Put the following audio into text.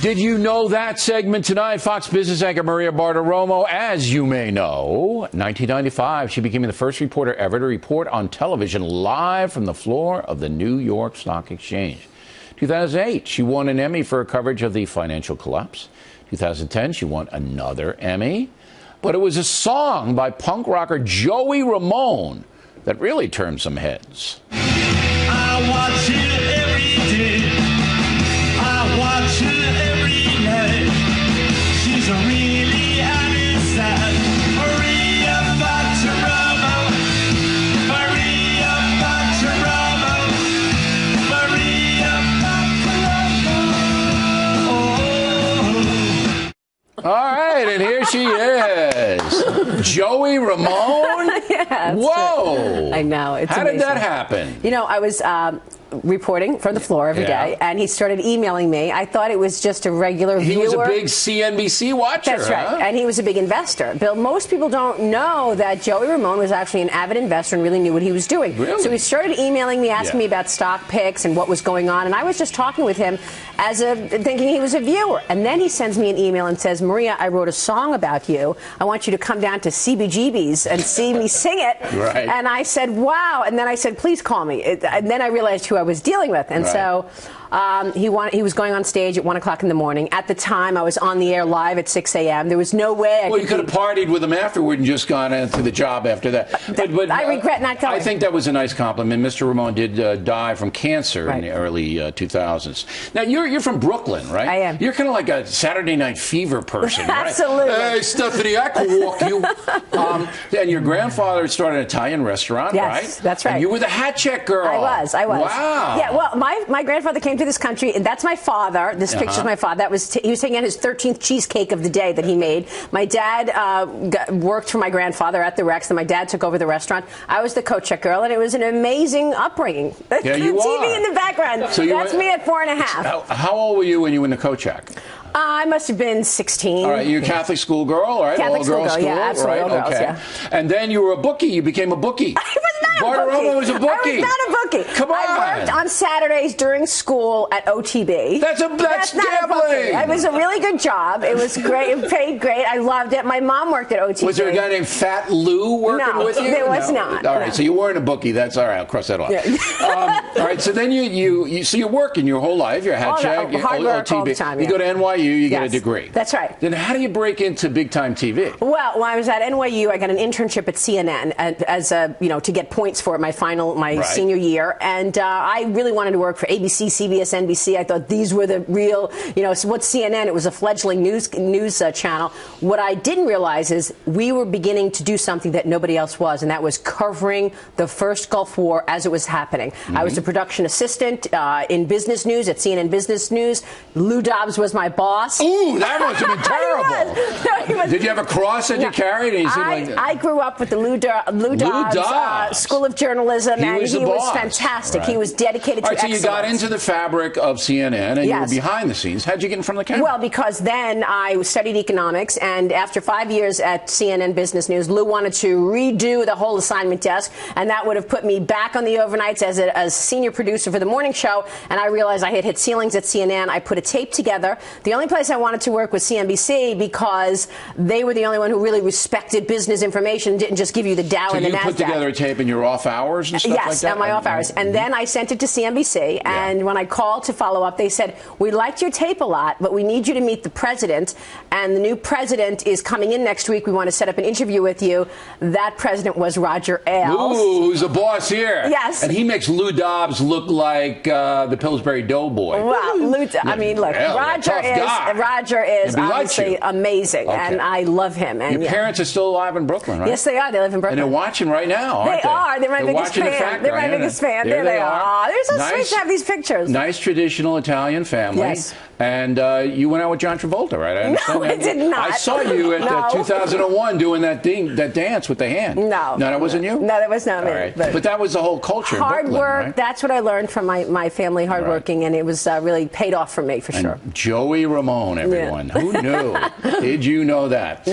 Did you know that segment tonight? Fox Business anchor Maria Bartiromo, as you may know, 1995, she became the first reporter ever to report on television live from the floor of the New York Stock Exchange. 2008, she won an Emmy for her coverage of the financial collapse. 2010, she won another Emmy. But it was a song by punk rocker Joey Ramone that really turned some heads. I watch it every day. I watch it every night. She's a really inside Maria Bartiromo. Maria Bartiromo. Maria Bartiromo. Oh. All right, and here she is. Joey Ramone? Yeah, whoa. true. I know. It's How amazing. did that happen? You know, I was reporting from the floor every day, and he started emailing me. I thought it was just a regular viewer. He was a big CNBC watcher. That's right. Huh? And he was a big investor. Bill, most people don't know that Joey Ramone was actually an avid investor and really knew what he was doing. Really? So he started emailing me, asking me about stock picks and what was going on. And I was just talking with him thinking he was a viewer. And then he sends me an email and says, Maria, I wrote a song about you. I want you to come down to CBGB's and see me sing it. Right. And I said, wow. And then I said, please call me. And then I realized who I was dealing with. And so he was going on stage at 1 o'clock in the morning. At the time, I was on the air live at 6 a.m. There was no way you could have partied with him afterward and just gone into the job after that. But I regret not going. I think that was a nice compliment. Mr. Ramone did die from cancer in the early 2000s. Now, you're from Brooklyn, right? I am. You're kind of like a Saturday Night Fever person, right? Absolutely. Hey, Stephanie, I can walk you. And your grandfather started an Italian restaurant, right? Yes, that's right. And you were the hat check girl. I was. Wow. Yeah, well, my grandfather came to this country, and that's my father. This picture's my father. He was taking out his 13th cheesecake of the day that he made. My dad worked for my grandfather at the Rex, and my dad took over the restaurant. I was the co-check girl, and it was an amazing upbringing. Yeah, you TV are. in the background. So that's me at 4.5. How old were you when you were in the co-check? I must have been 16. All right, you're a Catholic school girl, right? Catholic school all-girls girl, yeah, absolutely, right? all girls, okay. yeah. And then you were a bookie. You became a bookie. I was not a Bartiromo bookie. was a bookie. I was not a bookie. Come on. I worked on Saturdays during school at OTB. That's not a bookie. gambling. It was a really good job. It was great. It paid great. I loved it. My mom worked at OTB. Was there a guy named Fat Lou working with you? There was not. All right, so you weren't a bookie. That's all right. I'll cross that off. Yeah. All right, so then you're working your whole life. You're a hat check. Hard work all the time, You go to NYU. You get a Yes. degree. That's right. Then how do you break into big time TV? Well, when I was at NYU, I got an internship at CNN as to get points for my senior year, and I really wanted to work for ABC, CBS, NBC. I thought these were the real, so what's CNN? It was a fledgling news channel. What I didn't realize is we were beginning to do something that nobody else was, and that was covering the first Gulf War as it was happening. I was a production assistant in business news at CNN Business News. Lou Dobbs was my boss. Ooh, that must have been terrible. He was. Did you have a cross that you carried? And I grew up with the Lou Dobbs School of Journalism, and he was fantastic. Right. He was dedicated to excellence. So you got into the fabric of CNN, and you were behind the scenes. How'd you get in front of the camera? Well, because then I studied economics, and after 5 years at CNN Business News, Lou wanted to redo the whole assignment desk, and that would have put me back on the overnights as a senior producer for the morning show, and I realized I had hit ceilings at CNN. I put a tape together. The only place I wanted to work was CNBC because they were the only one who really respected business information, didn't just give you the Dow and the NASDAQ. So you put together a tape in your off hours and stuff like that? Yes, at my off hours. And then I sent it to CNBC, and when I called to follow up, they said, we liked your tape a lot, but we need you to meet the president, and the new president is coming in next week. We want to set up an interview with you. That president was Roger Ailes. Ooh, who's the boss here? Yes. And he makes Lou Dobbs look like the Pillsbury Doughboy. Well, look, Roger is obviously amazing, and I love him. And your parents are still alive in Brooklyn, right? Yes, they are. They live in Brooklyn. And they're watching right now, aren't they? They are. They're my biggest fan. They're my biggest fan. There they are. They're so sweet to have these pictures. Nice traditional Italian family. Yes. And you went out with John Travolta, right? I understand No, I did not. I saw you at 2001 doing that dance with the hand. No, that wasn't you. No, that was not me. Right. But that was the whole culture. Hard in Brooklyn, work. Right? That's what I learned from my family. Hardworking, and it was really paid off for me for sure. Joey Ramone, everyone. Who knew? Did you know that?